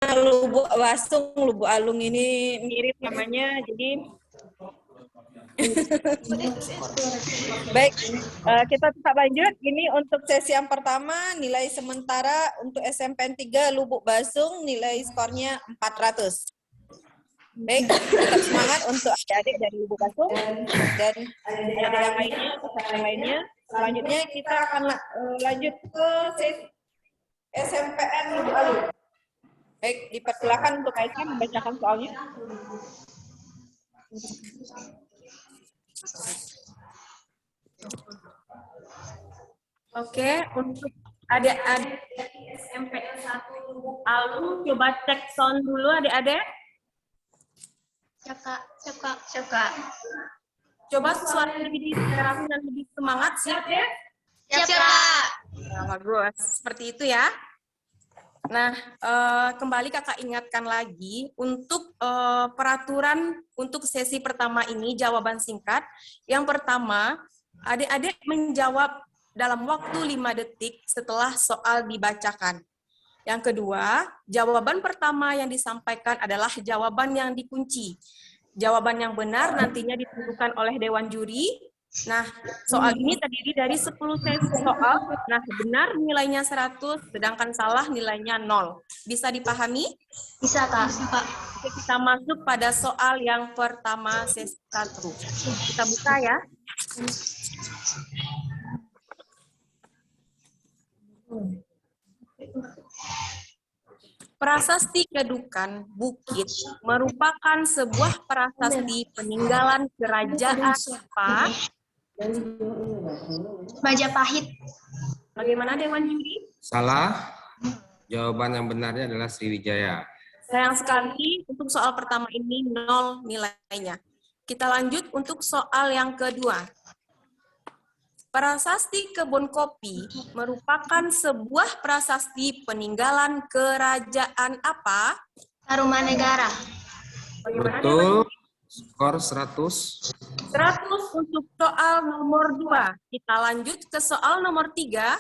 Lubuk Basung, Lubuk Alung ini mirip namanya, jadi baik, kita tetap lanjut. Ini untuk sesi yang pertama, nilai sementara untuk SMPN 3 Lubuk Basung, nilai skornya 400. Baik, tetap semangat untuk adik-adik dari Lubuk Basung dan adik-adik yang lainnya, peserta yang lainnya. Selanjutnya kita akan lanjut ke sesi SMPN Lubuk Alung. Baik, dipersilakan untuk Aisyah membacakan soalnya. Oke, untuk adik-adik SMPN 1 Lubuk Alung, coba cek sound dulu adik-adik. Cekak. Coba suara lebih diterang dan lebih semangat, siap ya? Siap. Nah, bagus, seperti itu ya. Nah, kembali kakak ingatkan lagi untuk peraturan untuk sesi pertama ini jawaban singkat. Yang pertama, adik-adik menjawab dalam waktu 5 detik setelah soal dibacakan. Yang kedua, jawaban pertama yang disampaikan adalah jawaban yang dikunci. Jawaban yang benar nantinya ditentukan oleh Dewan Juri. Nah, soal ini terdiri dari 10 sesi soal. Nah, benar nilainya 100, sedangkan salah nilainya 0. Bisa dipahami? Bisa, Kak. Oke, kita masuk pada soal yang pertama sesi 1. Kita buka ya. Prasasti Kedukan Bukit merupakan sebuah prasasti peninggalan kerajaan apa? Majapahit. Bagaimana Dewan Juri? Salah. Jawaban yang benarnya adalah Sriwijaya. Sayang sekali untuk soal pertama ini 0 nilainya. Kita lanjut untuk soal yang kedua. Prasasti Kebun Kopi merupakan sebuah prasasti peninggalan kerajaan apa? Tarumanegara. Bagaimana Betul. Skor 100. 100 untuk soal nomor 2. Kita lanjut ke soal nomor 3.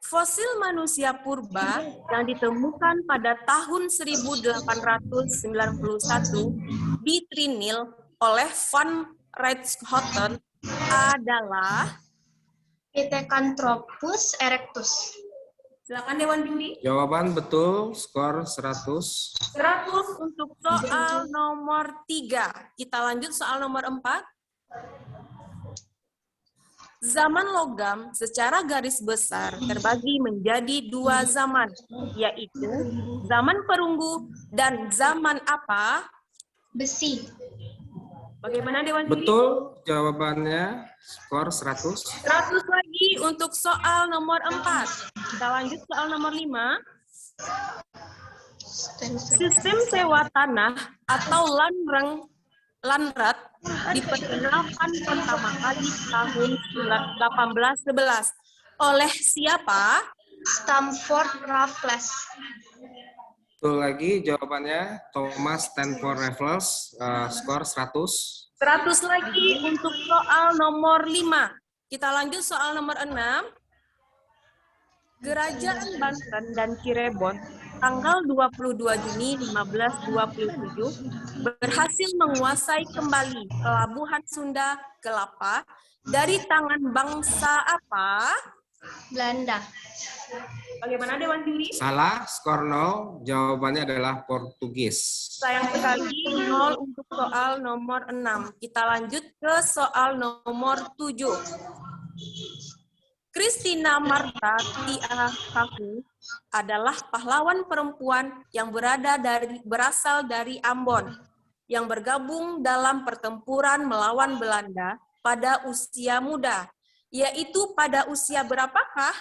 Fosil manusia purba yang ditemukan pada tahun 1891 di Trinil oleh Van Richthofen adalah Pithecanthropus erectus. silakan Dewan Juri. Jawaban betul. Skor 100. 100 untuk soal nomor 3. Kita lanjut soal nomor 4. Zaman logam secara garis besar terbagi menjadi 2 zaman, yaitu zaman perunggu dan zaman apa? Besi. Bagaimana Dewan Juri? Betul. Jawabannya skor 100. 100 lagi untuk soal nomor 4. Kita lanjut soal nomor 5. Sistem sewa tanah atau lanrat diperkenalkan pertama kali tahun 1811 oleh siapa? Stamford Raffles. Betul lagi jawabannya Thomas Stamford Raffles. Skor 100. 100 lagi untuk soal nomor 5. Kita lanjut soal nomor 6. Kerajaan Banten dan Cirebon tanggal 22 Juni 1527 berhasil menguasai kembali pelabuhan Sunda Kelapa dari tangan bangsa apa? Belanda. Bagaimana Dewan Juri? Salah. Skor 0. Jawabannya adalah Portugis. Sayang sekali 0 untuk soal nomor 6. Kita lanjut ke soal nomor 7. Christina Martha Tiahahu adalah pahlawan perempuan yang berasal dari Ambon, yang bergabung dalam pertempuran melawan Belanda pada usia muda, yaitu pada usia berapakah?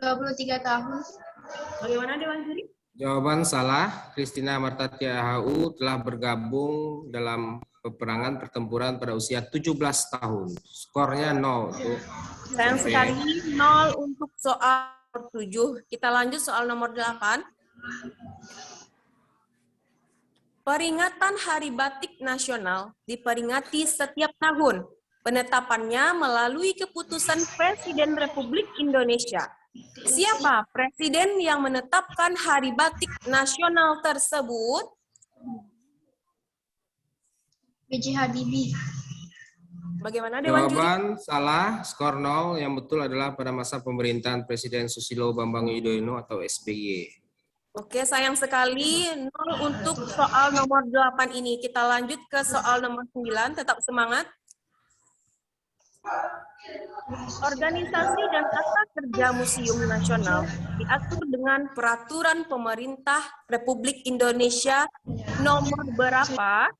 23 tahun. Bagaimana Dewan Juri? Jawaban salah. Christina Martha Tiahahu telah bergabung dalam peperangan pertempuran pada usia 17 tahun. Skornya 0. Sayang sekali 0 untuk soal 7. Kita lanjut soal nomor 8. Peringatan Hari Batik Nasional diperingati setiap tahun. Penetapannya melalui keputusan Presiden Republik Indonesia. Siapa presiden yang menetapkan Hari Batik Nasional tersebut? B.J. Habibie. Bagaimana Dewan Juri? Jawaban salah, skor 0. Yang betul adalah pada masa pemerintahan Presiden Susilo Bambang Yudhoyono atau SBY. Oke, sayang sekali 0 untuk soal nomor 8 ini. Kita lanjut ke soal nomor 9, tetap semangat. Organisasi dan tata kerja Museum Nasional diatur dengan Peraturan Pemerintah Republik Indonesia nomor berapa?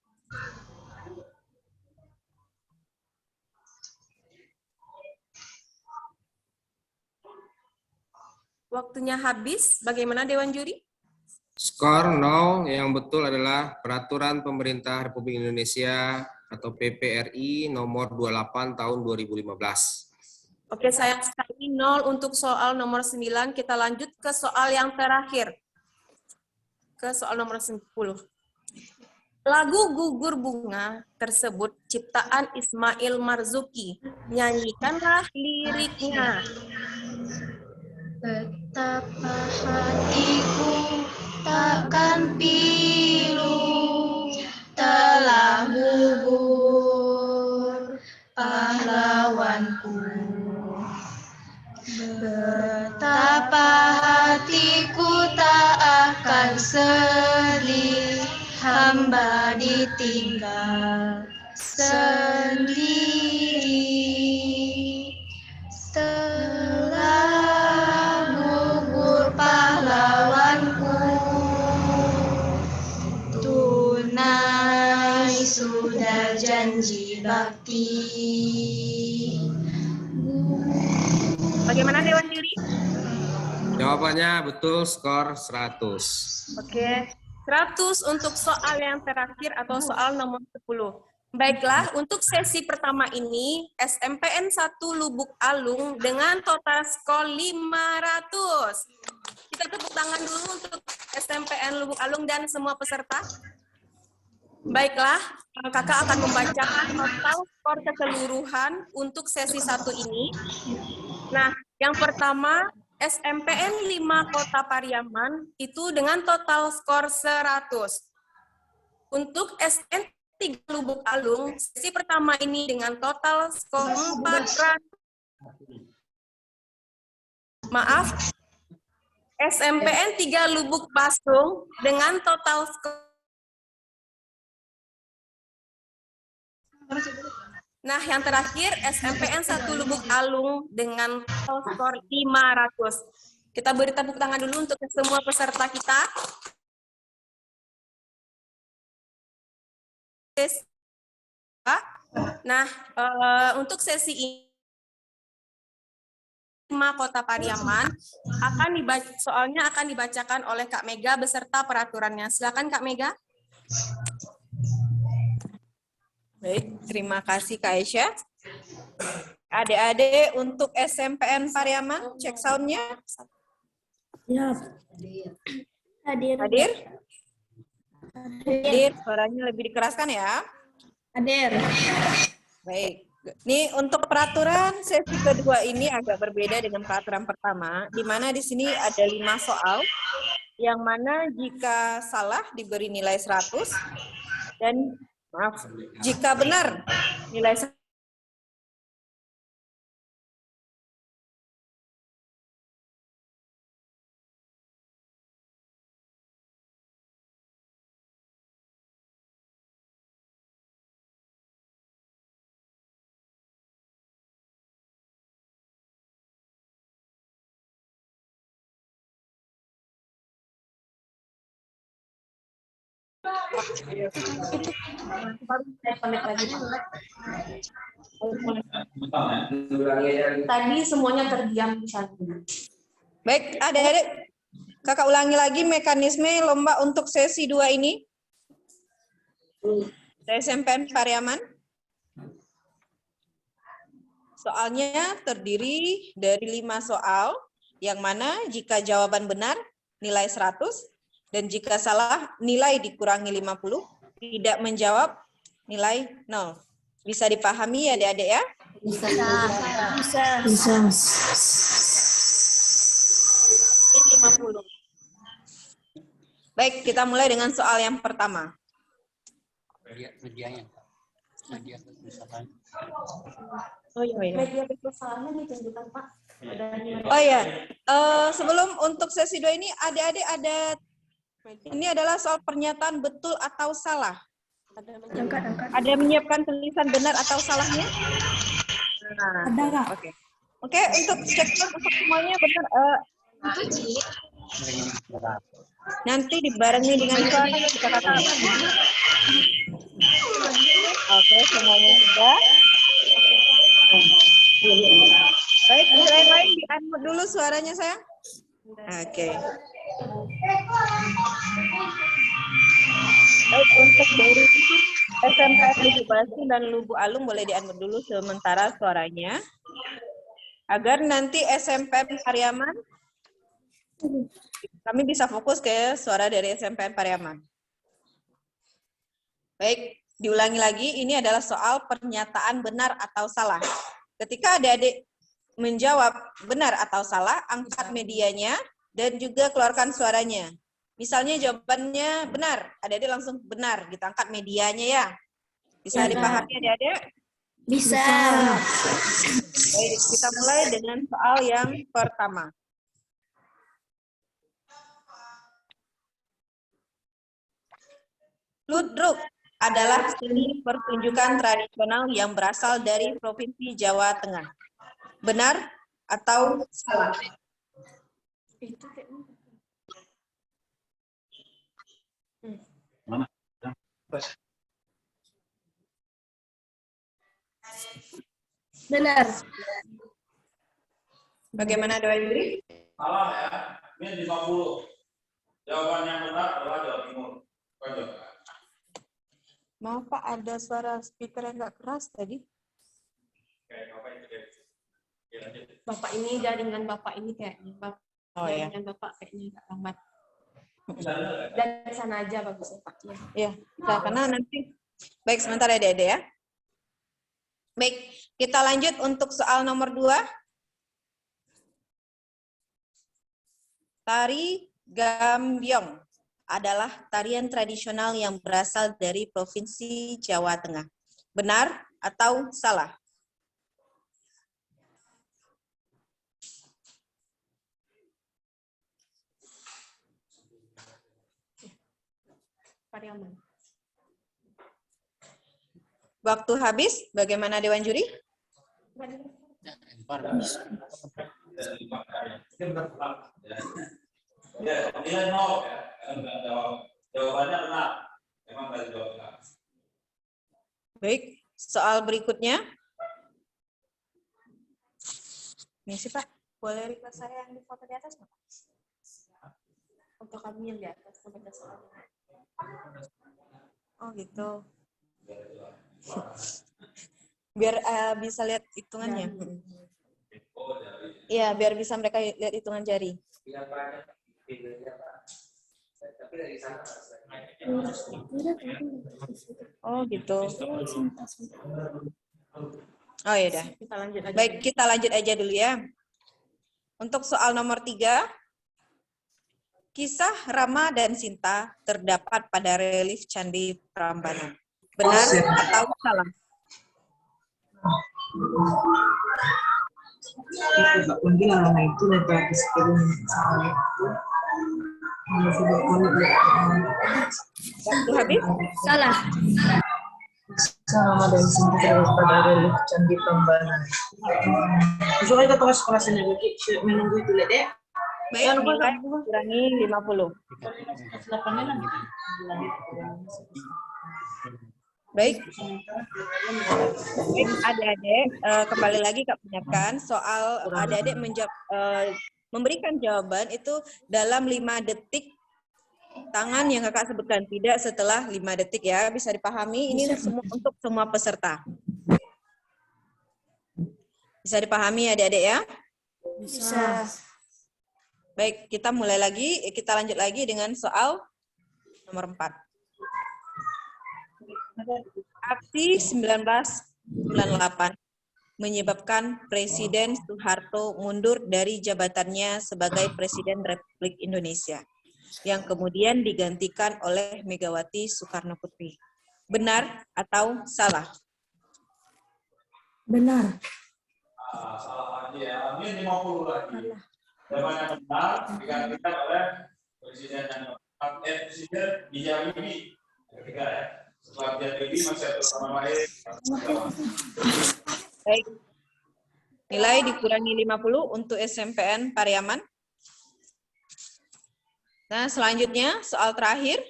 Waktunya habis. Bagaimana Dewan Juri? Skor 0. Yang betul adalah Peraturan Pemerintah Republik Indonesia atau PPRI nomor 28 tahun 2015. Oke, sayang sekali 0 untuk soal nomor 9. Kita lanjut ke soal yang terakhir. Ke soal nomor 10. Lagu Gugur Bunga tersebut ciptaan Ismail Marzuki. Nyanyikanlah liriknya. Betapa hatiku takkan pilu, telah gugur pahlawanku. Betapa hatiku tak akan sedih, hamba ditinggal sendiri. Telah gugur pahlawanku, tunai sudah janji bakti. Bagaimana Dewan Juri? Jawabannya betul, skor 100. Oke, 100 untuk soal yang terakhir atau soal nomor 10. Baiklah, untuk sesi pertama ini SMPN 1 Lubuk Alung dengan total skor 500. Kita tepuk tangan dulu untuk SMPN Lubuk Alung dan semua peserta. Baiklah, kakak akan membacakan total skor keseluruhan untuk sesi 1 ini. Nah, yang pertama SMPN 5 Kota Pariaman itu dengan total skor 100. Untuk SMPN 3 Lubuk Alung, sesi pertama ini dengan total skor 400. Maaf, SMPN 3 Lubuk Basung dengan total skor. Nah, yang terakhir SMPN 1 Lubuk Alung dengan total skor 500. Kita beri tepuk tangan dulu untuk semua peserta kita. Nah, untuk sesi ini 5 Kota Pariaman soalnya akan dibacakan oleh Kak Mega beserta peraturannya. Silakan Kak Mega. Baik, terima kasih Kak Aisyah. Adik-adik untuk SMPN Pariaman, cek soundnya. Ya. Hadir. Hadir? Hadir, suaranya lebih dikeraskan ya. Hadir. Baik. Nih untuk peraturan sesi kedua ini agak berbeda dengan peraturan pertama, di mana di sini ada 5 soal, yang mana jika salah diberi nilai 100, dan maaf, jika benar nilai 100. Tadi semuanya terdiam di sana. Baik, adik-adik, kakak ulangi lagi mekanisme lomba untuk sesi 2 ini. SMPN Pariaman. Soalnya terdiri dari 5 soal, yang mana jika jawaban benar nilai 100, dan jika salah nilai dikurangi 50, tidak menjawab nilai 0. Bisa dipahami ya adik-adik ya? Bisa. Baik, kita mulai dengan soal yang pertama. Medianya. Media kerusakan. Oh iya. Media kesalahannya ditunjukkan, Pak. Oh iya, sebelum untuk sesi 2 ini, adik-adik ini adalah soal pernyataan betul atau salah. Angkat. Ada menyiapkan tulisan benar atau salahnya? Nah, Ada, Kak? Oke, untuk cek untuk semuanya benar. Nanti dibarengi dengan suara kita katakan. Oke, semuanya sudah. Baik, yang lain di-unmute dulu suaranya, sayang. Oke. Baik, untuk dari SMP Lubuk Basung dan Lubuk Alung boleh di-unmute dulu sementara suaranya. Agar nanti SMP Pariaman, kami bisa fokus ke suara dari SMP Pariaman. Baik, diulangi lagi, ini adalah soal pernyataan benar atau salah. Ketika adik-adik menjawab benar atau salah, angkat medianya dan juga keluarkan suaranya. Misalnya jawabannya benar, adik-adik langsung benar, kita angkat medianya ya. Bisa dipahami adik-adik? Bisa. Baik, kita mulai dengan soal yang pertama. Ludruk adalah seni pertunjukan tradisional yang berasal dari Provinsi Jawa Tengah. Benar atau salah? Benar. Bagaimana Dewa Indri? Salah ya, ini 50. Jawaban yang benar adalah Jawa Timur. Maaf Pak, ada suara speaker yang nggak keras tadi. Bapak ini jaringan Bapak ini kayaknya. Oh ya. Jaringan Bapak kayaknya agak lambat. Dan sana aja bagusnya Pak. Ya. Ya, nah, karena nanti. Baik, sebentar ya Dede ya. Baik, kita lanjut untuk soal nomor 2. Tari Gambyong adalah tarian tradisional yang berasal dari Provinsi Jawa Tengah. Benar atau salah? Pariaman. Waktu habis, bagaimana Dewan Juri? Ya, nilai 0 ya. Jawabannya benar. Memang tadi jawabnya. Baik, soal berikutnya. Ini sih Pak, boleh request saya yang di foto di atas Pak? Untuk kami yang di atas sampai ke soalnya. Oh gitu. Biar bisa lihat hitungannya. Iya, biar bisa mereka lihat hitungan jari. Oh gitu. Oh ya udah. Kita lanjut aja. Baik, kita lanjut aja dulu ya. Untuk soal nomor 3, kisah Rama dan Sinta terdapat pada relief Candi Prambanan. Benar atau salah? Waktu habis? Salah. Sama dan Sinta pada relief Candi Prambanan. Besok kita terus kelas ini lagi menunggu itu lihat ya. Baik, nilai kurangi 50. Baik. Baik, adik-adik, kembali lagi Kak ingatkan soal adik-adik memberikan jawaban itu dalam 5 detik tangan yang Kakak sebutkan, tidak setelah 5 detik ya. Bisa dipahami, ini semua untuk semua peserta. Bisa dipahami adik-adik ya? Bisa. Baik, kita mulai lagi, kita lanjut lagi dengan soal nomor 4. Aksi 1998 menyebabkan Presiden Soeharto mundur dari jabatannya sebagai Presiden Republik Indonesia. yang kemudian digantikan oleh Megawati Soekarno Putri. Benar atau salah? Benar. Salah lagi ya. Ini 50 lagi. Jawaban yang benar digantikan oleh Presiden yang Presiden Bijak Bibi. Ketiga ya. Setelah Bijak Bibi masih ada bersama lain. Baik. Nilai dikurangi 50 untuk SMPN Pariaman. Nah, selanjutnya soal terakhir.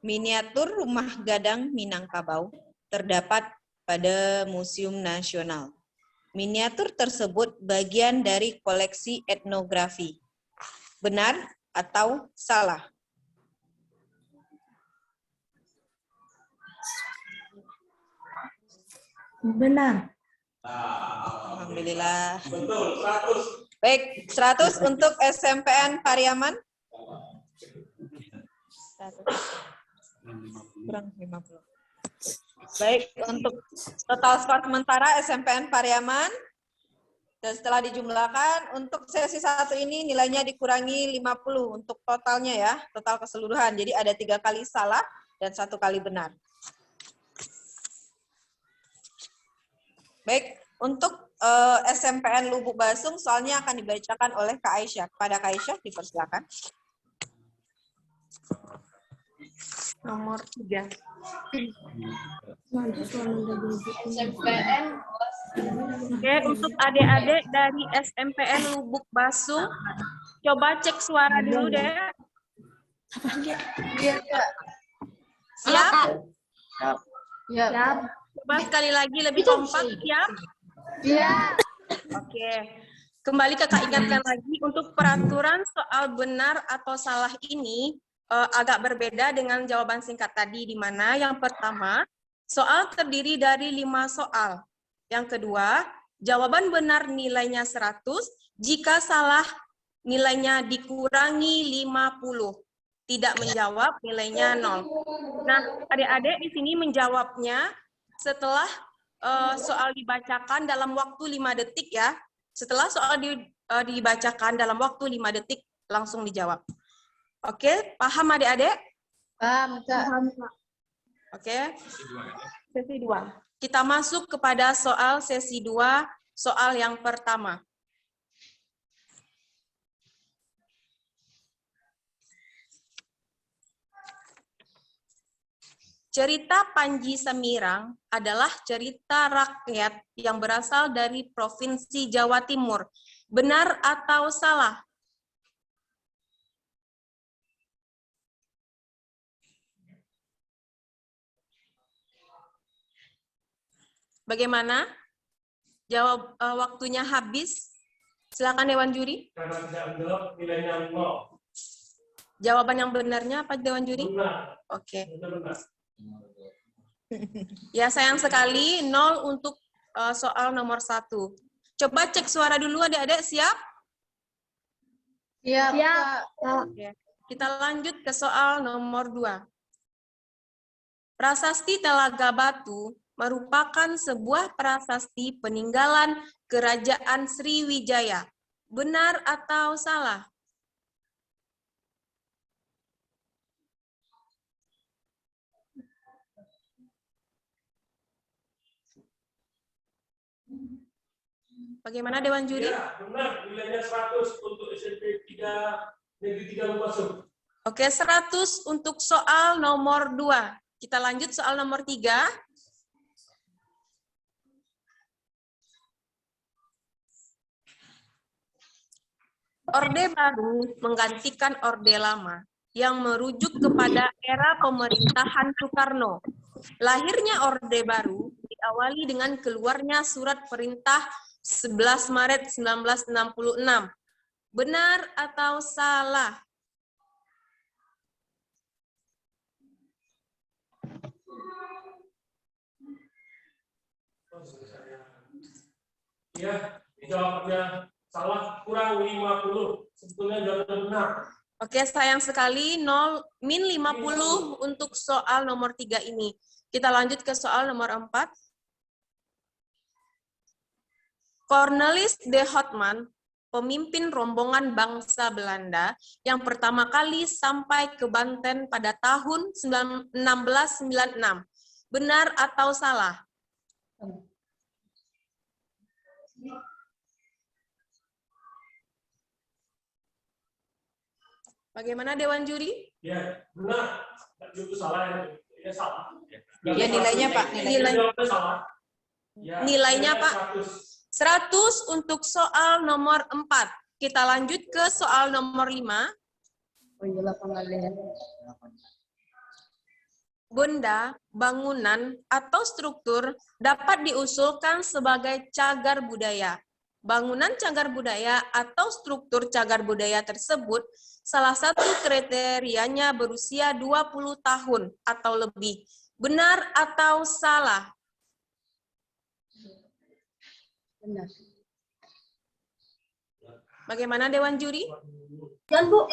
Miniatur rumah gadang Minangkabau terdapat pada Museum Nasional. Miniatur tersebut bagian dari koleksi etnografi. Benar atau salah? Benar. Alhamdulillah. Betul, 100. Baik, 100 untuk SMPN Pariaman. 100. Kurang 50. Baik, untuk total skor sementara SMPN Pariaman. Dan setelah dijumlahkan, untuk sesi 1 ini nilainya dikurangi 50 untuk totalnya ya, total keseluruhan. Jadi ada 3 kali salah dan 1 kali benar. Baik, untuk SMPN Lubuk Basung soalnya akan dibacakan oleh Kak Aisyah. Kepada Kak Aisyah dipersilakan. Nomor 3. SMPN Oke, untuk adik-adik dari SMPN Lubuk Basung, coba cek suara dulu deh. Siap? Siap. Coba sekali lagi lebih kompak, siap? Iya. Oke. Kembali Kakak ingatkan lagi, untuk peraturan soal benar atau salah ini agak berbeda dengan jawaban singkat tadi, di mana yang pertama, soal terdiri dari 5 soal. Yang kedua, jawaban benar nilainya 100, jika salah nilainya dikurangi 50. Tidak menjawab nilainya 0. Nah, adik-adik di sini menjawabnya setelah soal dibacakan dalam waktu 5 detik ya. Setelah soal dibacakan dalam waktu 5 detik, langsung dijawab. Oke, paham adik-adik? Paham, Kak. Oke. Sesi 2. Kita masuk kepada soal sesi 2, soal yang pertama. Cerita Panji Semirang adalah cerita rakyat yang berasal dari Provinsi Jawa Timur. Benar atau salah? Bagaimana? Jawab, waktunya habis. Silakan Dewan Juri. Karena tidak menjawab nilainya 0. Jawaban yang benarnya apa Dewan Juri? Benar. Oke. Benar. Ya, sayang sekali 0 untuk soal nomor 1. Coba cek suara dulu adik-adik, siap? Siap, Kak. Oke. Kita lanjut ke soal nomor 2. Prasasti Telaga Batu merupakan sebuah prasasti peninggalan Kerajaan Sriwijaya. Benar atau salah? Bagaimana Dewan Juri? Ya, benar. Nilainya 100 untuk SMP 3 Negeri 3 Lubuk Basung. Oke, 100 untuk soal nomor 2. Kita lanjut soal nomor 3. Orde Baru menggantikan Orde Lama yang merujuk kepada era pemerintahan Soekarno. Lahirnya Orde Baru diawali dengan keluarnya surat perintah 11 Maret 1966. Benar atau salah? Ya, jawabnya salah, kurang 50. Sebetulnya jawabannya benar. Oke, sayang sekali min 50 untuk soal nomor 3 ini. Kita lanjut ke soal nomor 4. Cornelis de Houtman, pemimpin rombongan bangsa Belanda yang pertama kali sampai ke Banten pada tahun 1696. Benar atau salah? Bagaimana Dewan Juri? Ya, benar. Itu salah ya salah. Ya nilainya Pak, Jawabannya salah. Ya, Nilainya Pak 100. 100 untuk soal nomor 4. Kita lanjut ke soal nomor 5. Oh iya, lapangan ya. Benda, bangunan, atau struktur dapat diusulkan sebagai cagar budaya. Bangunan cagar budaya atau struktur cagar budaya tersebut salah satu kriterianya berusia 20 tahun atau lebih. Benar atau salah? Benar. Bagaimana Dewan Juri? Dan Bu,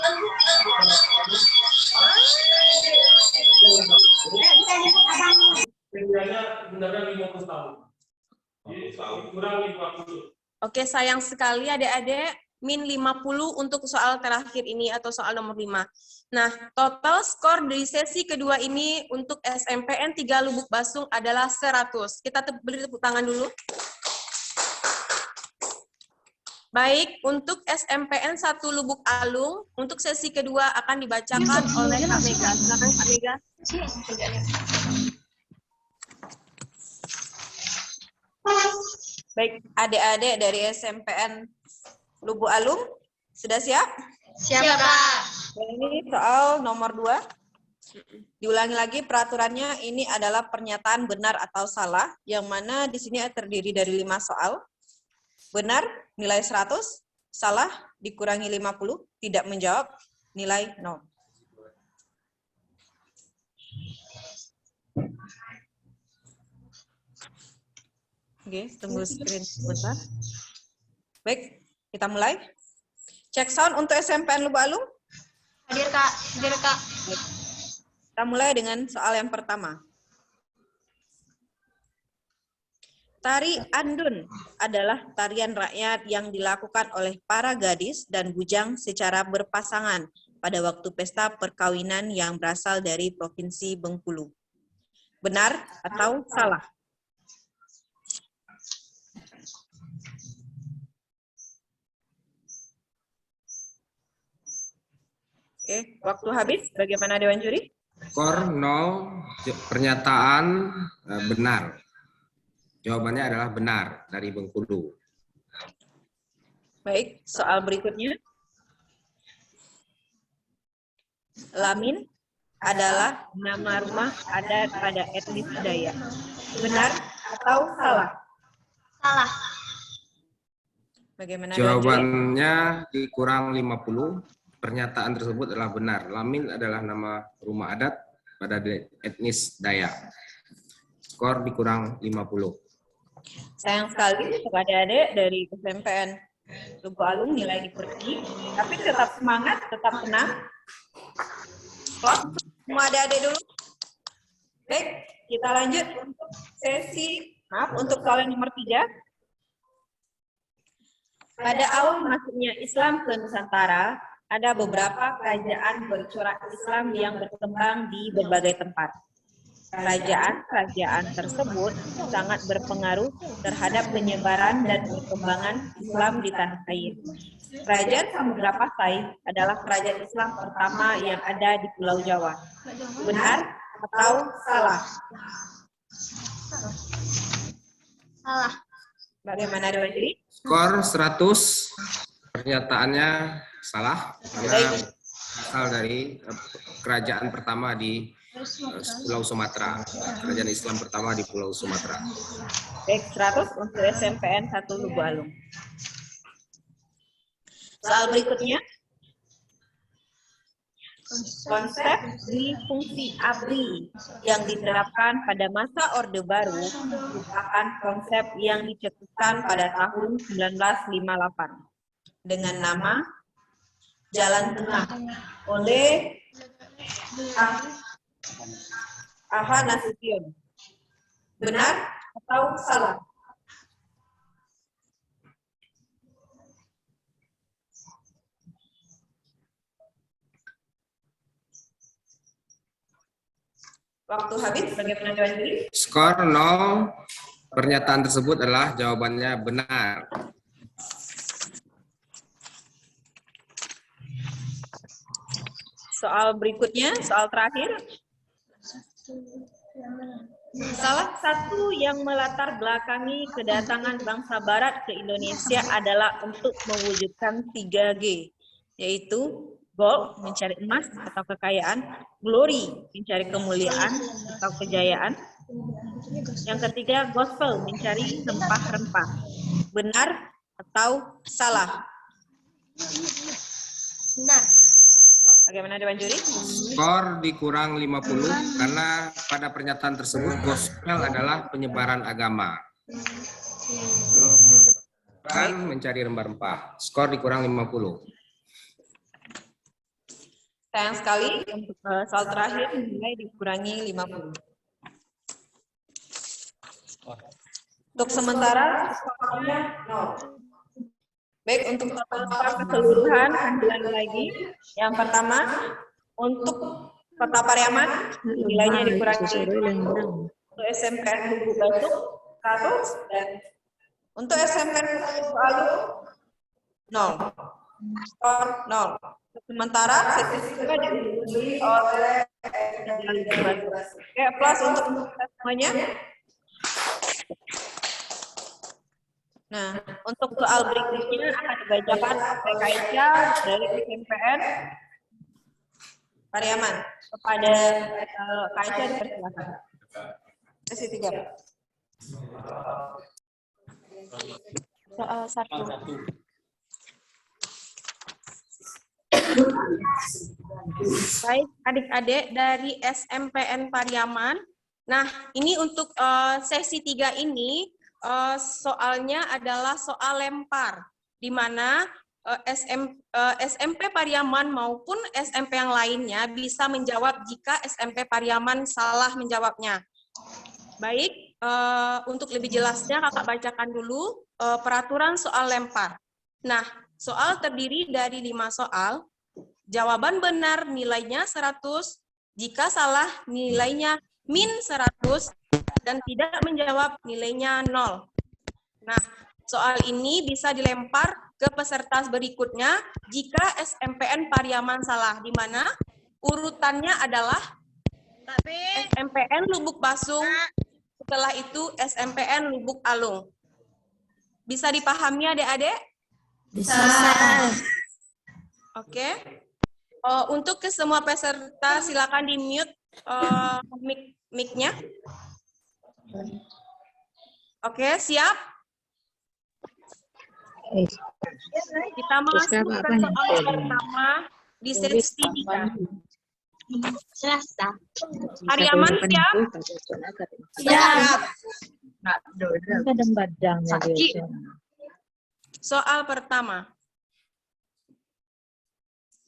Kriterianya benarnya 50 tahun. Jadi kurang 50. Oke, sayang sekali adik-adik, min 50 untuk soal terakhir ini atau soal nomor 5. Nah, total skor dari sesi kedua ini untuk SMPN 3 Lubuk Basung adalah 100. Kita beri tepuk tangan dulu. Baik, untuk SMPN 1 Lubuk Alung, untuk sesi kedua akan dibacakan oleh Kak Mega. Silakan Kak Mega. Baik, adik-adik dari SMPN Lubuk Alung, sudah siap? Siap, Kak. Ini soal nomor 2. Diulangi lagi peraturannya, ini adalah pernyataan benar atau salah, yang mana di sini terdiri dari 5 soal. Benar, nilai 100, salah, dikurangi 50, tidak menjawab, nilai 0. Oke, tunggu screen sebentar. Baik, kita mulai. Cek sound untuk SMPN Lubuk Alung. Hadir, Kak. Hadir, Kak. Kita mulai dengan soal yang pertama. Tari Andun adalah tarian rakyat yang dilakukan oleh para gadis dan bujang secara berpasangan pada waktu pesta perkawinan yang berasal dari Provinsi Bengkulu. Benar atau salah? Oke, waktu habis. Bagaimana Dewan Juri? Skor 0, pernyataan benar. Jawabannya adalah benar dari Bengkulu. Baik, soal berikutnya. Lamin adalah nama rumah adat pada etnis Dayak. Benar atau salah? Salah. Bagaimana Dewan Juri? Jawabannya dikurang 50. Pernyataan tersebut adalah benar. Lamin adalah nama rumah adat pada etnis Dayak. Skor dikurang 50. Sayang sekali untuk adik-adik dari SMPN Lubuk Alung nilai dikurangi, tapi tetap semangat, tetap tenang. Stop, semua adik-adik dulu. Baik, kita lanjut untuk untuk soal nomor 3. Pada awal masuknya Islam ke Nusantara, ada beberapa kerajaan bercorak Islam yang berkembang di berbagai tempat. Kerajaan-kerajaan tersebut sangat berpengaruh terhadap penyebaran dan perkembangan Islam di tanah air. Kerajaan Samudra Pasai adalah kerajaan Islam pertama yang ada di Pulau Jawa. Benar atau salah? Salah. Bagaimana Dewan Juri? Skor 100. Pernyataannya salah karena asal dari kerajaan pertama di Pulau Sumatera, kerajaan Islam pertama di Pulau Sumatera. Baik, 100 untuk SMPN 1 Lubuk Alung. Soal berikutnya. Konsep fungsi ABRI yang diterapkan pada masa Orde Baru merupakan konsep yang dicetuskan pada tahun 1958 dengan nama Jalan Tengah oleh Aha Nasution. Benar atau salah? Waktu habis, bagaimana Dewan Juri? Skor 0. Pernyataan tersebut adalah jawabannya benar. Soal berikutnya, soal terakhir. Salah satu yang melatar belakangi kedatangan bangsa Barat ke Indonesia adalah untuk mewujudkan 3G, yaitu gold, mencari emas atau kekayaan, glory, mencari kemuliaan atau kejayaan. Yang ketiga, gospel, mencari rempah-rempah. Benar atau salah? Benar. Bagaimana Dewan Juri? Skor dikurang 50 karena pada pernyataan tersebut gospel adalah penyebaran agama. Bukan mencari rempah-rempah. Skor dikurang 50. Sayang sekali, untuk soal terakhir nilai dikurangi 50. Untuk sementara, skornya 0. Baik, untuk total skor keseluruhan, ulangi lagi. Yang pertama, untuk Kota Pariaman, nilainya dikurangi 50. Untuk SMPN Lubuk Basuk, 100. Dan untuk SMPN Lubuk Alung, 0. Skor 0. Sementara, sertifikat dibeli oleh Lubuk Basuk. Oke, plus untuk kita semuanya. Nah, untuk soal berikutnya akan dibacakan oleh Kak Isya dari SMPN Pariaman. Kepada Kak Isya dipersilakan. Sesi 3. Soal 1. Baik, adik-adik dari SMPN Pariaman. Nah, ini untuk sesi 3 ini, soalnya adalah soal lempar, di mana SMP Pariaman maupun SMP yang lainnya bisa menjawab jika SMP Pariaman salah menjawabnya. Baik, untuk lebih jelasnya kakak bacakan dulu peraturan soal lempar. Nah, soal terdiri dari 5 soal. Jawaban benar nilainya 100, jika salah nilainya min 100, dan tidak menjawab nilainya 0. Nah, soal ini bisa dilempar ke peserta berikutnya jika SMPN Pariaman salah, di mana urutannya adalah SMPN Lubuk Basung, setelah itu SMPN Lubuk Alung. Bisa dipahami adik-adik? Bisa. Oke. Untuk ke semua peserta silakan di-mute mic-nya. Oke, siap? Kita masuk ke soal pertama di sesi 3. Selasa. Pariaman siap? Siap. Soal pertama.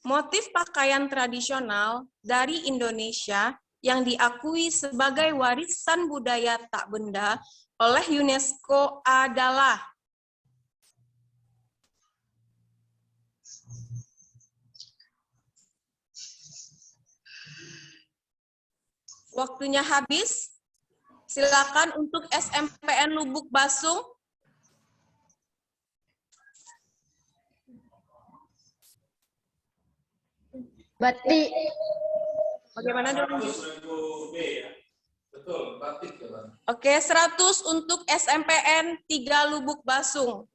Motif pakaian tradisional dari Indonesia yang diakui sebagai warisan budaya tak benda oleh UNESCO adalah waktunya habis. Silakan untuk SMPN Lubuk Basung. Batik. Bagaimana dong? 100.000 ya. Betul, batik ya, Bang. Oke, 100 untuk SMPN 3 Lubuk Basung.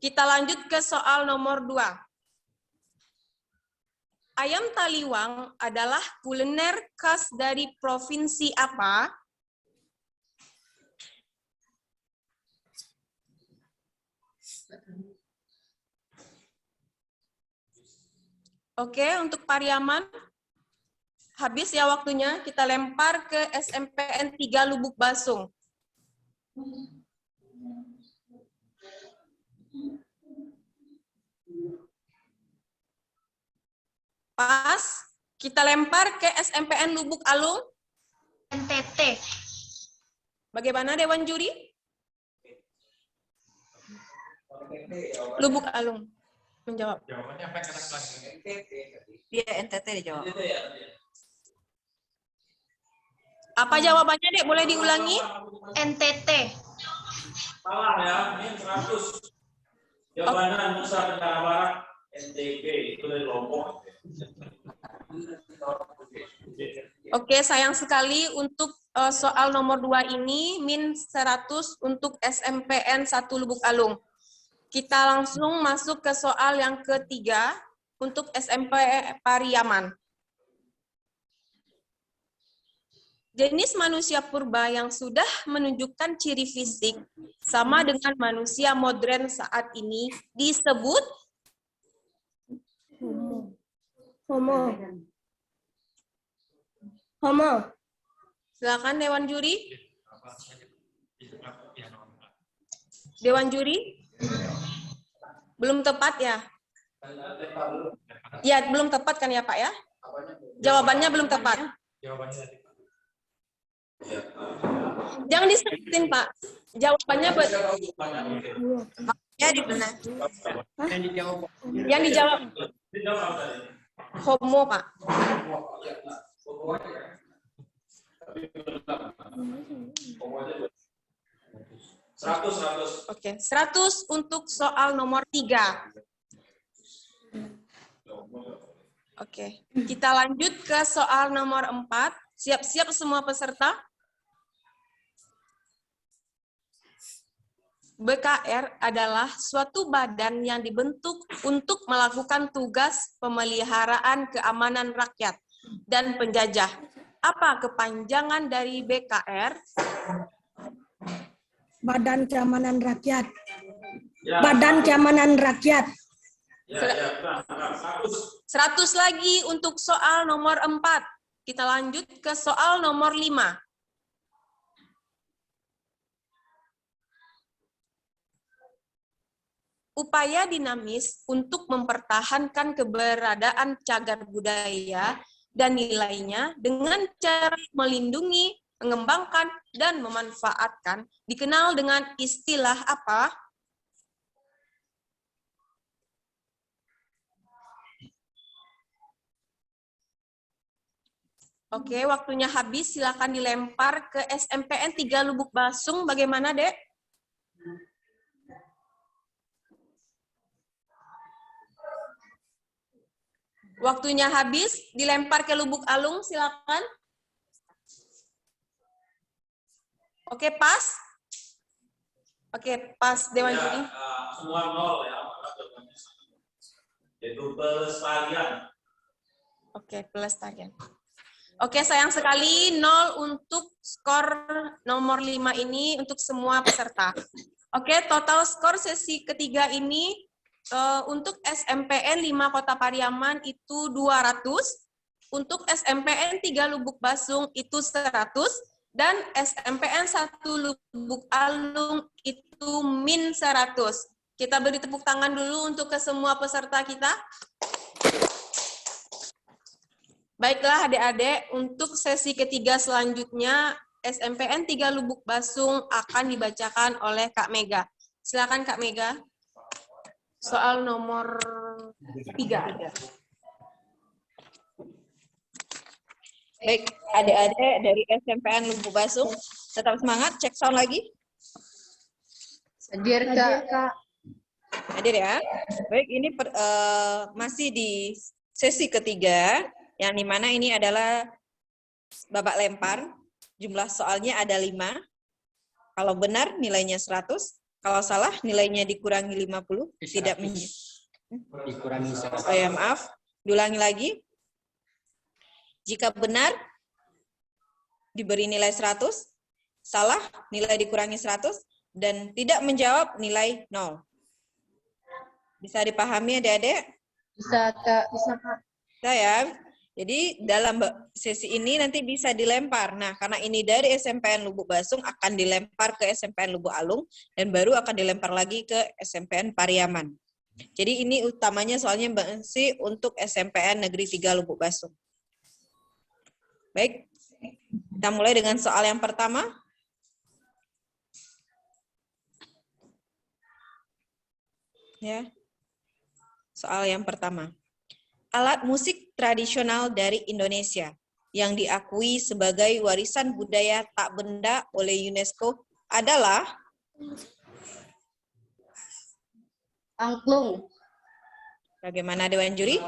Kita lanjut ke soal nomor 2. Ayam taliwang adalah kuliner khas dari provinsi apa? Oke, untuk Pariaman. Habis ya waktunya, kita lempar ke SMPN 3 Lubuk Basung. Pas, kita lempar ke SMPN Lubuk Alung. NTT. Bagaimana Dewan Juri? Lubuk Alung menjawab. Jawabannya apa yang kata NTT? Iya, NTT dijawab. Apa jawabannya, Dek? Boleh diulangi? NTT. Salah ya, ini 100. Jawabannya Nusa Tenggara Barat, NTB, itu dari Lombok. Oke, sayang sekali untuk soal nomor 2 ini, min 100 untuk SMPN 1 Lubuk Alung. Kita langsung masuk ke soal yang ketiga untuk SMP Pariaman. Jenis manusia purba yang sudah menunjukkan ciri fisik sama dengan manusia modern saat ini disebut Homo. Homo. Silakan Dewan Juri. Dewan Juri? Belum tepat ya? Ya, belum tepat kan ya Pak ya? Jawabannya belum tepat. Jangan disebutin Pak. Jawabannya Ya dibenar. yang dijawab homo Pak. Oke, 100 untuk soal nomor 3. Oke, kita lanjut ke soal nomor 4. Siap-siap semua peserta? BKR adalah suatu badan yang dibentuk untuk melakukan tugas pemeliharaan keamanan rakyat dan penjajah. Apa kepanjangan dari BKR? Badan Keamanan Rakyat. Badan Keamanan Rakyat. 100 lagi untuk soal nomor 4. Kita lanjut ke soal nomor 5. Upaya dinamis untuk mempertahankan keberadaan cagar budaya dan nilainya dengan cara melindungi, mengembangkan, dan memanfaatkan dikenal dengan istilah apa? Oke, waktunya habis. Silakan dilempar ke SMPN 3 Lubuk Basung. Bagaimana, Dek? Waktunya habis. Dilempar ke Lubuk Alung. Silakan. Oke, pas. Oke, pas Dewan Juri. Semua 0 ya. Itu pelestarian. Oke, pelestarian. Oke, sayang sekali 0 untuk skor nomor 5 ini untuk semua peserta. Oke, total skor sesi ketiga ini untuk SMPN 5 Kota Pariaman itu 200, untuk SMPN 3 Lubuk Basung itu 100, dan SMPN 1 Lubuk Alung itu min 100. Kita beri tepuk tangan dulu untuk ke semua peserta kita. Baiklah adik-adik, untuk sesi ketiga selanjutnya SMPN 3 Lubuk Basung akan dibacakan oleh Kak Mega. Silakan Kak Mega. Soal nomor 3. Baik, adik-adik dari SMPN Lubuk Basung, tetap semangat, cek sound lagi. Hadir Kak. Hadir ya. Baik, ini masih di sesi ketiga, yang dimana ini adalah babak lempar. Jumlah soalnya ada 5. Kalau benar nilainya 100, kalau salah nilainya dikurangi 50, tidak dikurangi 100. Oh ya, maaf. Diulangi lagi. Jika benar diberi nilai 100, salah nilai dikurangi 100, dan tidak menjawab nilai 0. Bisa dipahami adik-adik? Bisa Kak. Bisa Kak. Bisa ya. Jadi dalam sesi ini nanti bisa dilempar. Nah, karena ini dari SMPN Lubuk Basung akan dilempar ke SMPN Lubuk Alung dan baru akan dilempar lagi ke SMPN Pariaman. Jadi ini utamanya soalnya masih untuk SMPN Negeri 3 Lubuk Basung. Baik. Kita mulai dengan soal yang pertama. Ya. Soal yang pertama. Alat musik tradisional dari Indonesia. yang diakui sebagai warisan budaya tak benda oleh UNESCO adalah Angklung. bagaimana Dewan Juri?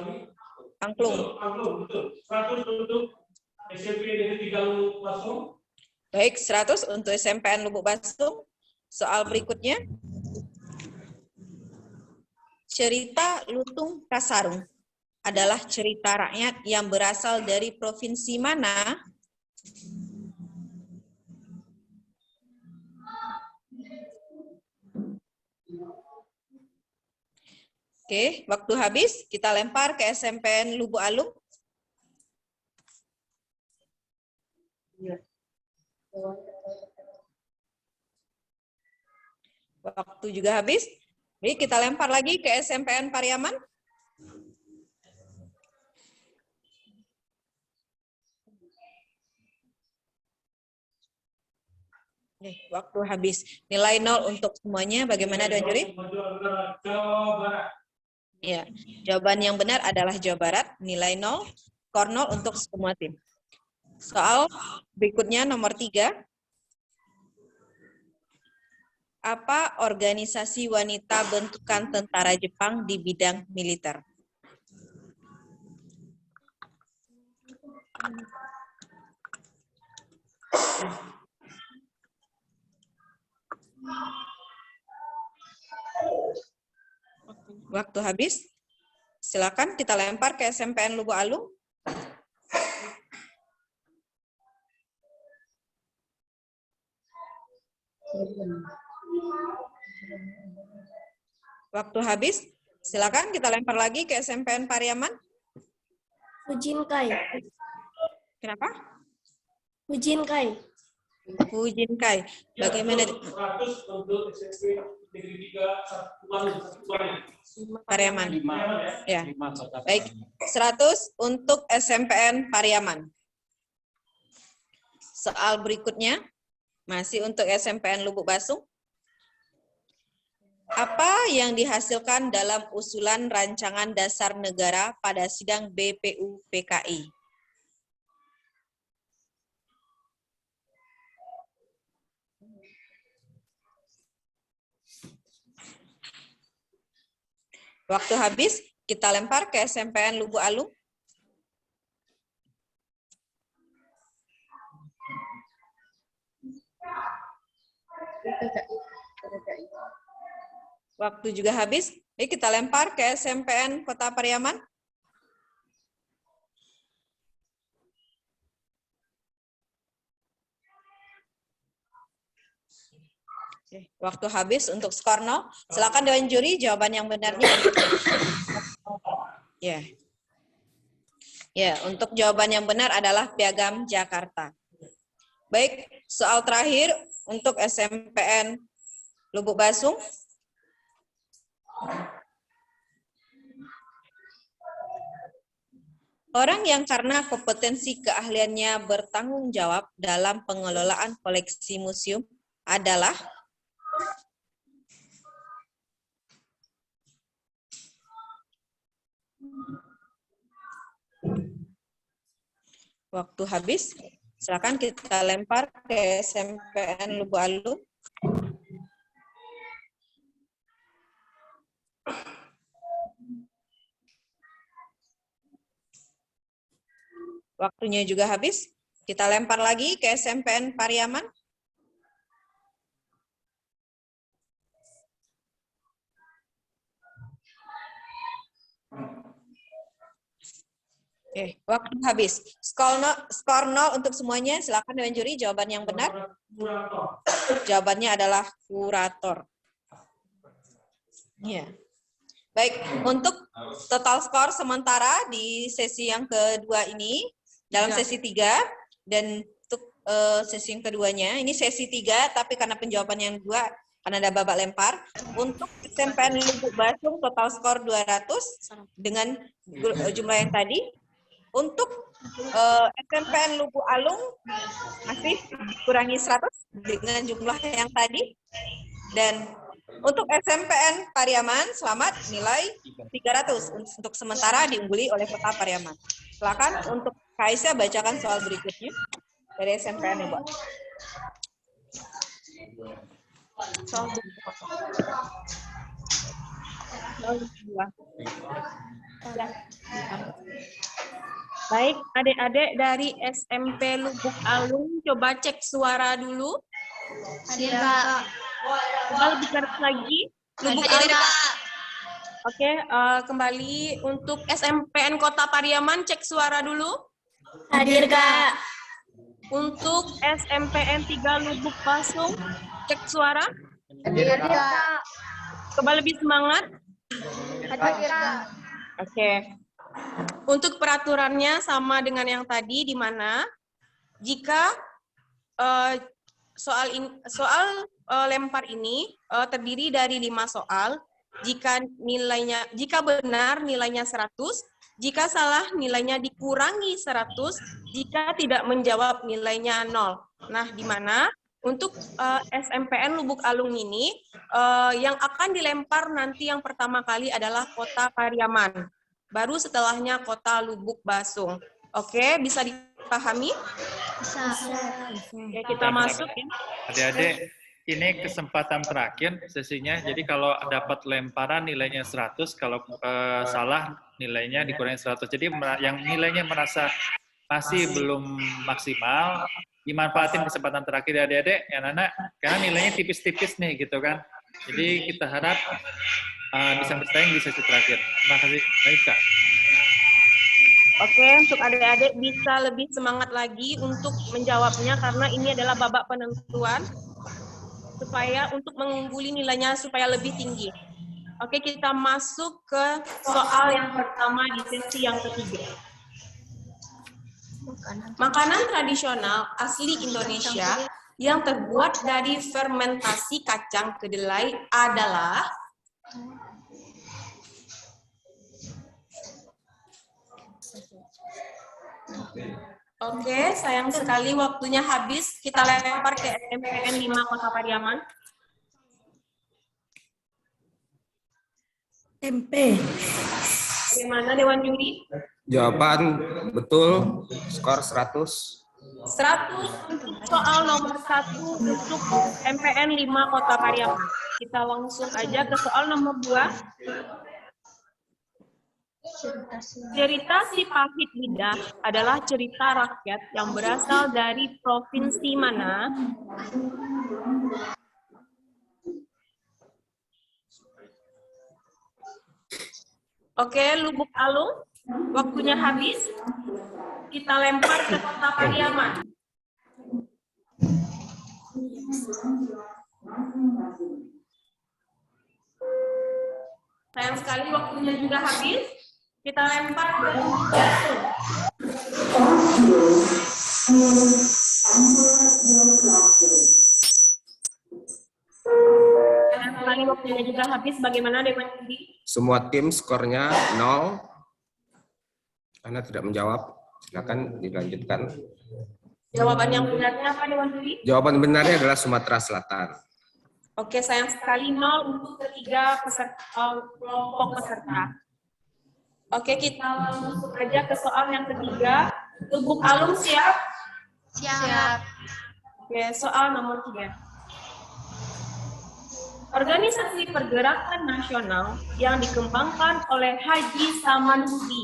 Angklung. Angklung, betul. 100 untuk SMP Negeri 3 Lubuk Basung. Baik, 100 untuk SMPN Lubuk Basung. Soal berikutnya. Cerita Lutung Kasarung adalah cerita rakyat yang berasal dari provinsi mana? Oke, waktu habis. Kita lempar ke SMPN Lubuk Alung. Waktu juga habis. Jadi kita lempar lagi ke SMPN Pariaman. Nih, waktu habis. Nilai 0 untuk semuanya. Bagaimana, Dewan Juri? Jawa Barat. Ya, jawaban yang benar adalah Jawa Barat. Nilai 0, skor 0 untuk semua tim. Soal berikutnya nomor 3. Apa organisasi wanita bentukan tentara Jepang di bidang militer? Waktu habis. Silakan kita lempar ke SMPN Lubuk Alung. Waktu habis. Silakan kita lempar lagi ke SMPN Pariaman. Fujinkai. Kenapa? Fujinkai. Fujinkai. Bagaimana? 100 untuk SMP Negeri 3 Pariaman. Ya. 5 kota Baik. 100 untuk SMPN Pariaman. Soal berikutnya masih untuk SMPN Lubuk Basung. Apa yang dihasilkan dalam usulan rancangan dasar negara pada sidang BPU PKI? Waktu habis, kita lempar ke SMPN Lubuk Alung. Waktu juga habis. Jadi kita lempar ke SMPN Kota Pariaman. Oke, waktu habis untuk skor 0. Silakan Dewan Juri, jawaban yang benarnya. Ya. Ya, untuk jawaban yang benar adalah Piagam Jakarta. Baik, soal terakhir untuk SMPN Lubuk Basung. Orang yang karena kompetensi keahliannya bertanggung jawab dalam pengelolaan koleksi museum adalah waktu habis. Silakan kita lempar ke SMPN Lubuk Alung. Waktunya juga habis. Kita lempar lagi ke SMPN Pariaman. Oke, waktu habis. Skor 0 untuk semuanya. Silakan Dewan Juri, jawaban yang benar. Jawabannya adalah kurator. Ya. Baik, untuk total skor sementara di sesi yang kedua ini, dalam sesi 3, dan untuk sesi yang keduanya, ini sesi 3, tapi karena penjawaban yang 2, karena ada babak lempar, untuk SMPN Lubuk Basung total skor 200 dengan jumlah yang tadi. Untuk SMPN Lubuk Alung masih kurangi 100 dengan jumlah yang tadi. Dan untuk SMPN Pariaman, selamat, nilai 300 untuk sementara diungguli oleh Kota Pariaman. Silakan untuk Kak Aisyah bacakan soal berikutnya dari SMPN ya, Bu. Soal Baik, adik-adik dari SMP Lubuk Alung, coba cek suara dulu. Hadir, Kak. Coba lebih keras lagi. Lubuk Hadir, Alung. Kak. Oke, kembali untuk SMPN Kota Pariaman, cek suara dulu. Hadir, Kak. Untuk SMPN 3 Lubuk Basung, cek suara. Hadir, Kak. Coba lebih semangat. Hadir, Kak. Oke. Untuk peraturannya sama dengan yang tadi, di mana jika soal lempar ini terdiri dari 5 soal, jika benar nilainya 100, jika salah nilainya dikurangi 100, jika tidak menjawab nilainya 0. Nah, di mana untuk SMPN Lubuk Alung ini yang akan dilempar nanti yang pertama kali adalah Kota Pariaman. Baru setelahnya Kota Lubuk Basung. Oke, bisa dipahami? Bisa. Ya, kita masuk ya. Adik-adik, ini kesempatan terakhir sesinya. Jadi kalau dapat lemparan nilainya 100, kalau salah nilainya dikurangi 100. Jadi yang nilainya merasa masih belum maksimal, dimanfaatin kesempatan terakhir ya adik-adik, ya anak, karena nilainya tipis-tipis nih gitu kan. Jadi kita harap bisa bersaing di sesi terakhir. Terima kasih. Baik, Kak. Oke, untuk adik-adik bisa lebih semangat lagi untuk menjawabnya karena ini adalah babak penentuan supaya untuk mengungguli nilainya supaya lebih tinggi. Oke, kita masuk ke soal yang pertama di sesi yang ketiga. Makanan tradisional asli Indonesia yang terbuat dari fermentasi kacang kedelai adalah Oke, sayang sekali waktunya habis. Kita lempar ke SMPN 5 Kota Pariaman. MP. Bagaimana Dewan Juri? Jawaban betul, skor 100. 100 untuk soal nomor 1 untuk MPN 5 Kota Pariaman. Kita langsung aja ke soal nomor 2. Cerita Si Pahit Lidah adalah cerita rakyat yang berasal dari provinsi mana? Oke, Lubuk Alung, waktunya habis. Kita lempar ke Kota Pariaman. Sayang sekali waktunya juga habis. Kita lempar ke Lubuk Basung. Sayang sekali waktunya juga habis. Bagaimana Dewan Juri? Semua tim skornya 0. Karena tidak menjawab. Silakan dilanjutkan. Jawaban yang benarnya apa Dewan Juri? Jawaban benarnya adalah Sumatera Selatan. Oke, sayang sekali 0 untuk ketiga kelompok peserta. Oke, kita langsung aja ke soal yang ketiga. Lubuk Alung siap? Siap. Oke, soal nomor 3. Organisasi pergerakan nasional yang dikembangkan oleh Haji Saman Hudi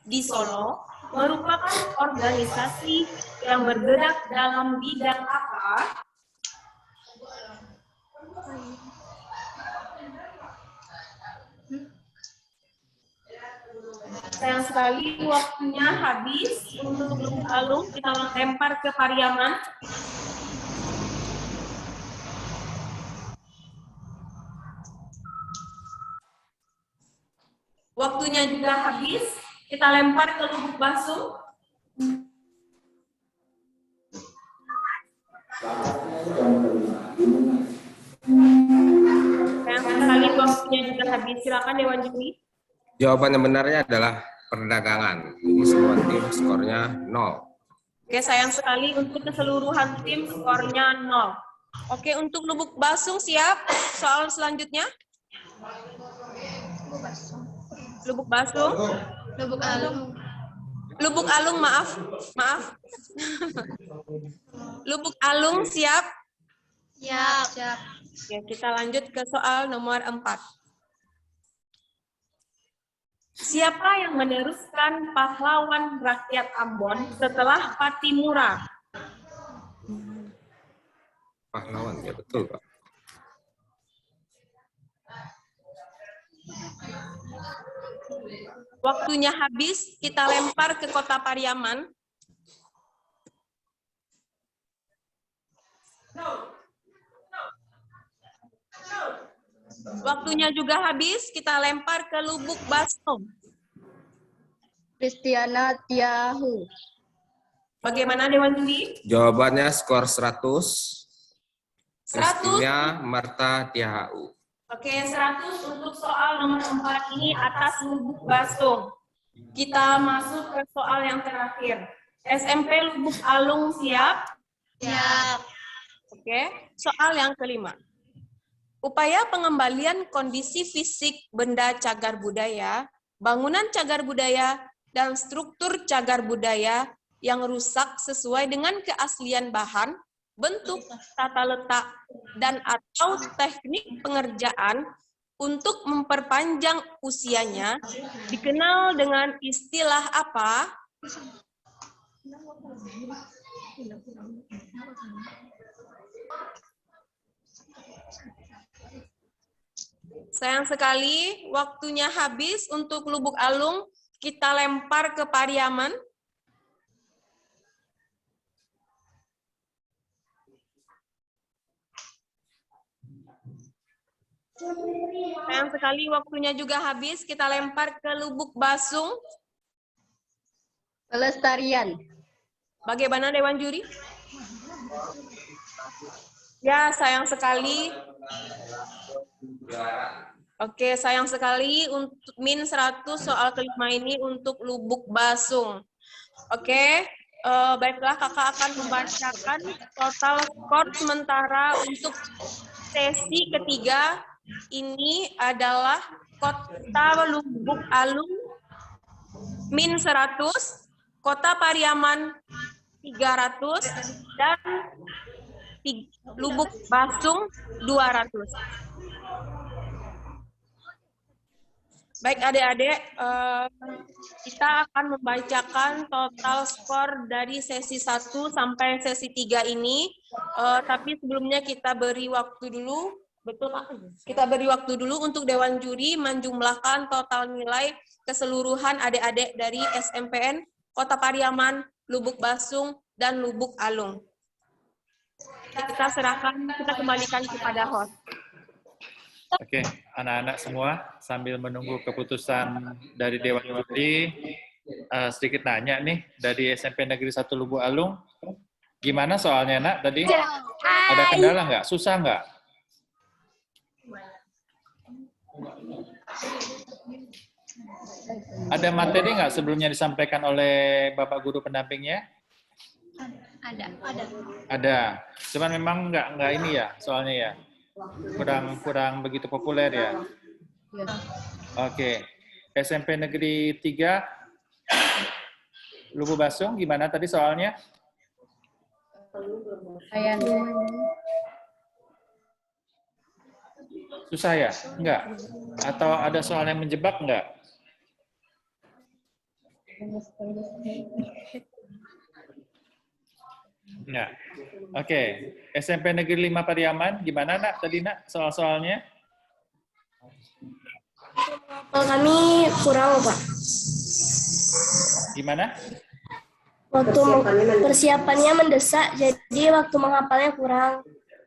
di Solo merupakan organisasi yang bergerak dalam bidang apa? Sayang sekali waktunya habis untuk Lubuk Alung. Kita lempar ke Pariaman. Waktunya juga habis. Kita lempar ke Lubuk Basung. Sayang sekali waktunya juga habis. Silakan Dewan Juri. Jawaban yang benarnya adalah perdagangan. Jadi semua tim skornya 0. Oke, sayang sekali untuk keseluruhan tim skornya 0. Oke, untuk Lubuk Basung siap? Soal selanjutnya. Lubuk Basung. Lubuk Alung. Lubuk Alung, maaf. Lubuk Alung siap? Siap. Oke, kita lanjut ke soal nomor 4. Siapa yang meneruskan pahlawan rakyat Ambon setelah Patimura? Pahlawan, ya betul, Pak. Waktunya habis, kita lempar ke Kota Pariaman. Waktunya juga habis, kita lempar ke Lubuk Basong. Kristiana Tiahu. Bagaimana Dewan Juri? Jawabannya skor 100. 100. Kristina Marta Tiahau. Oke, 100 untuk soal nomor 4 ini atas Lubuk Basong. Kita masuk ke soal yang terakhir. SMP Lubuk Alung siap? Siap. Oke, soal yang kelima. Upaya pengembalian kondisi fisik benda cagar budaya, bangunan cagar budaya, dan struktur cagar budaya yang rusak sesuai dengan keaslian bahan, bentuk, tata letak, dan atau teknik pengerjaan untuk memperpanjang usianya dikenal dengan istilah apa? Sayang sekali, waktunya habis untuk Lubuk Alung. Kita lempar ke Pariaman. Sayang sekali, waktunya juga habis. Kita lempar ke Lubuk Basung. Pelestarian. Bagaimana Dewan Juri? Ya, sayang sekali. Oke, sayang sekali untuk min 100 soal kelima ini untuk Lubuk Basung. Oke, baiklah kakak akan membacakan total skor sementara untuk sesi ketiga. Ini adalah Kota Lubuk Alung min 100, Kota Pariaman 300, dan Lubuk Basung 200. Baik adik-adik, kita akan membacakan total skor dari sesi 1 sampai sesi 3 ini. Tapi sebelumnya kita beri waktu dulu, betul Pak? Kita beri waktu dulu untuk Dewan Juri menjumlahkan total nilai keseluruhan adik-adik dari SMPN, Kota Pariaman, Lubuk Basung, dan Lubuk Alung. Kita kembalikan kepada host. Oke, anak-anak semua, sambil menunggu keputusan dari Dewan Juri, sedikit nanya nih, dari SMP Negeri 1 Lubuk Alung, gimana soalnya, Nak, tadi? Ada kendala nggak? Susah nggak? Ada materi nggak sebelumnya disampaikan oleh Bapak Guru pendampingnya? Ada. Cuman memang nggak ini ya, soalnya ya. Kurang begitu populer ya. Oke. SMP Negeri 3 Lubuk Basung gimana tadi soalnya? Susah ya? Enggak. Atau ada soal yang menjebak enggak? Enggak. Oke. SMP Negeri 5 Pariaman gimana Nak tadi Nak soal-soalnya? Kami kurang, Pak. Gimana? Waktu persiapannya mendesak, jadi waktu menghafalnya kurang.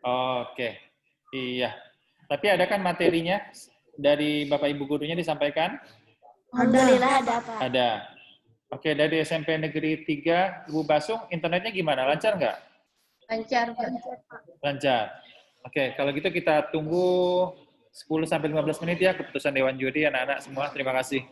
Oke. Iya. Tapi ada kan materinya dari Bapak Ibu gurunya disampaikan? Alhamdulillah ada, Pak. Ada. Oke, dari SMP Negeri 3 Lubuk Basung, internetnya gimana? Lancar nggak? Lancar, Pak. Lancar. Oke, kalau gitu kita tunggu 10-15 menit ya keputusan Dewan Juri anak-anak semua. Terima kasih.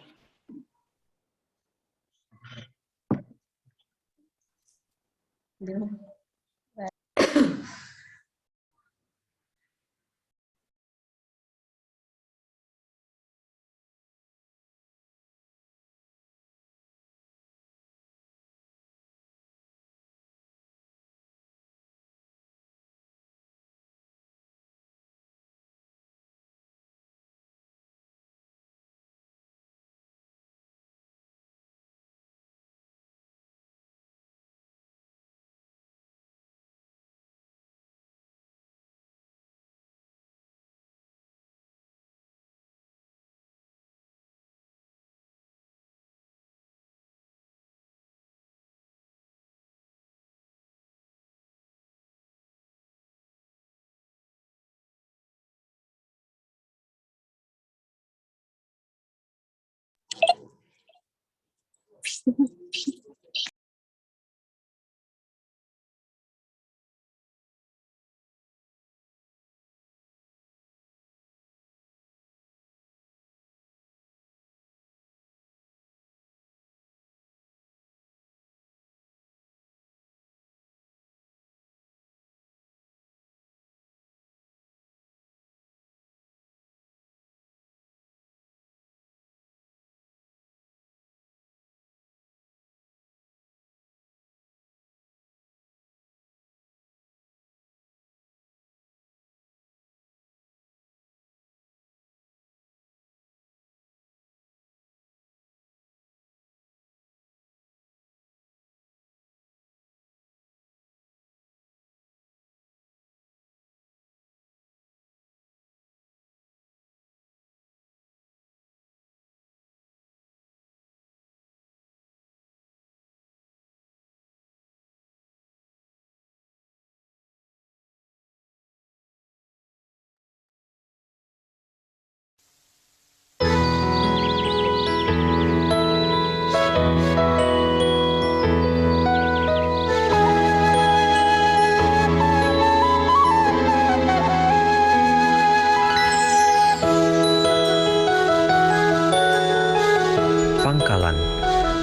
Pangkalan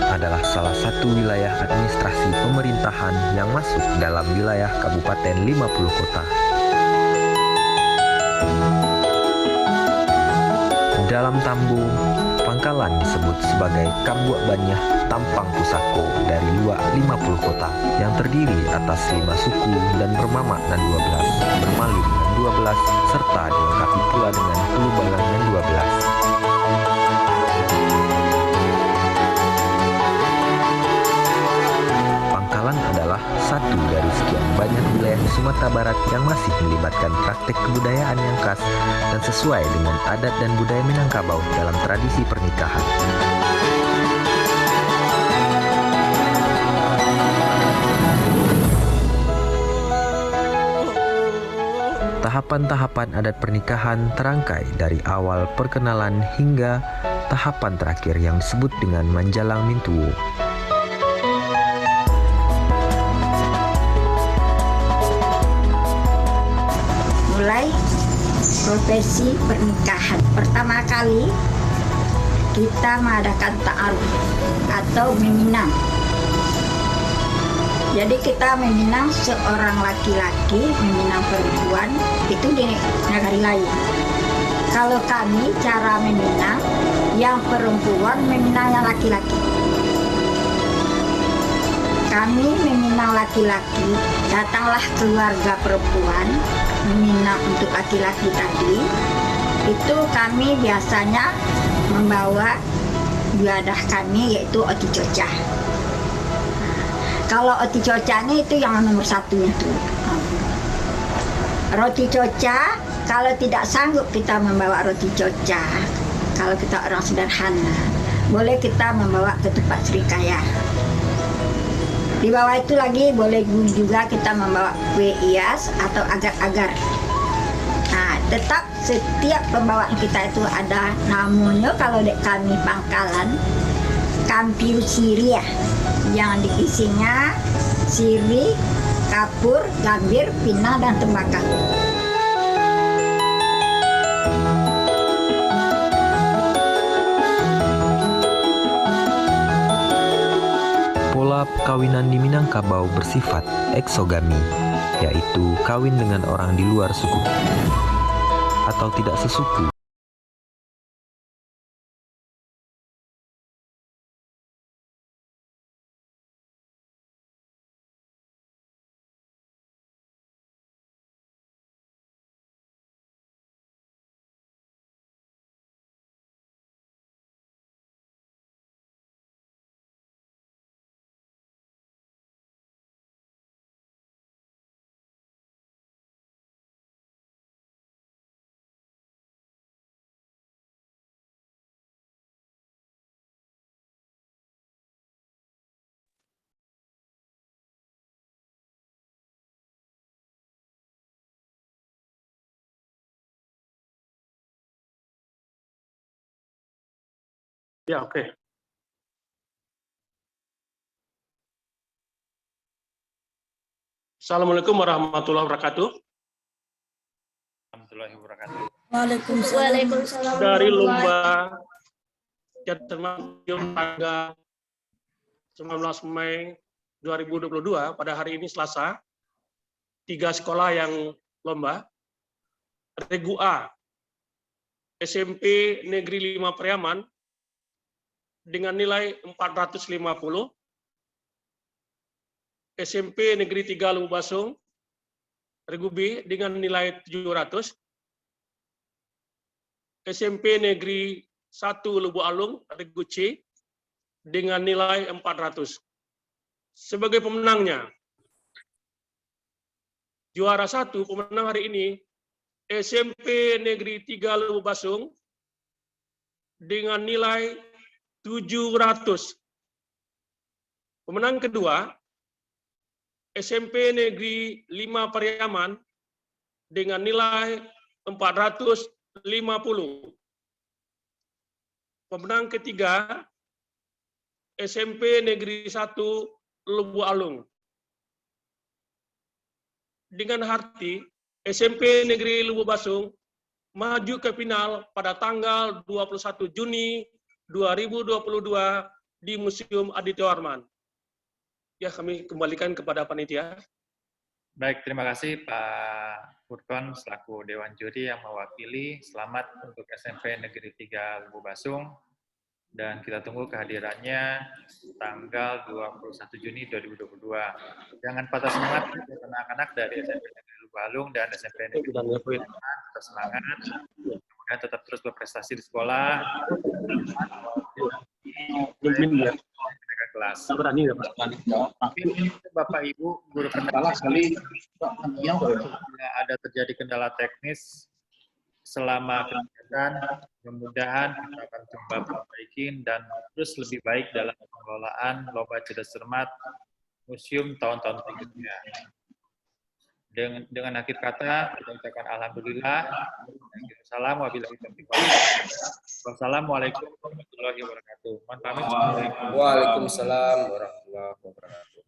adalah salah satu wilayah administrasi pemerintahan yang masuk dalam wilayah Kabupaten 50 Kota. Dalam Tambo, Pangkalan disebut sebagai Kambuak Banyah Tampang Pusako dari luar 50 kota yang terdiri atas 5 suku dan bermamak dan 12, bermalin dan 12, serta dilengkapi pula dengan Kulubalang dan 12. Pangkalan adalah satu dari sekian banyak wilayah di Sumatera Barat yang masih melibatkan praktek kebudayaan yang khas dan sesuai dengan adat dan budaya Minangkabau dalam tradisi pernikahan. Tahapan-tahapan adat pernikahan terangkai dari awal perkenalan hingga tahapan terakhir yang disebut dengan Manjalang Mintuwo. Mulai prosesi pernikahan. Pertama kali kita mengadakan ta'aruf atau meminang. Jadi kita meminang seorang laki-laki, meminang perempuan itu di negari lain. Kalau kami cara meminang, yang perempuan meminang yang laki-laki. Kami meminang laki-laki, datanglah keluarga perempuan meminang untuk laki-laki tadi. Itu kami biasanya membawa ibadah kami yaitu oti cocah. Kalau oti cocahnya itu yang nomor satu itu. Roti cocah, kalau tidak sanggup kita membawa roti cocah, kalau kita orang sederhana, boleh kita membawa ketupat serikaya. Di bawah itu lagi boleh juga kita membawa kue hias atau agar-agar. Nah, tetap setiap pembawaan kita itu ada namanya kalau di kami Pangkalan, kampiu siri ya, yang diisinya siri, kapur, gambir, pinang, dan tembakau. Pola perkawinan di Minangkabau bersifat eksogami, yaitu kawin dengan orang di luar suku atau tidak sesuku. Ya, oke. Assalamualaikum warahmatullahi wabarakatuh. Warahmatullahi wabarakatuh. Waalaikumsalam. Dari lomba cermat tanggal 19 Mei 2022 pada hari ini Selasa, 3 sekolah yang lomba. Regu A, SMP Negeri 5 Priaman dengan nilai 450. SMP Negeri 3 Lubuk Basung, Regu B dengan nilai 700. SMP Negeri 1 Lubuk Alung, Regu C dengan nilai 400. Sebagai pemenangnya, juara 1 pemenang hari ini SMP Negeri 3 Lubuk Basung dengan nilai 700. Pemenang kedua SMP Negeri 5 Pariaman dengan nilai 450. Pemenang ketiga SMP Negeri 1 Lubuk Alung. Dengan arti SMP Negeri Lubuk Basung maju ke final pada tanggal 21 Juni 2022 di Museum Aditya Warman. Ya, kami kembalikan kepada panitia. Baik, terima kasih Pak Furkon selaku Dewan Juri yang mewakili. Selamat untuk SMP Negeri 3 Lubuk Basung. Dan kita tunggu kehadirannya tanggal 21 Juni 2022. Jangan patah semangat anak-anak dari SMP Negeri Lubuk Alung dan SMP Negeri Lubuk Basung. Tetap semangat, kemudian tetap terus berprestasi di sekolah. Kelas. Bapak Ibu guru kendala sekali ada terjadi kendala teknis selama kegiatan, mudah-mudahan kita akan coba perbaikin dan terus lebih baik dalam pengelolaan lomba cerdas cermat museum tahun-tahun berikutnya. Dengan akhir kata kita ucapkan alhamdulillah. Wassalamualaikum warahmatullahi wabarakatuh. Waalaikumsalam warahmatullahi wabarakatuh.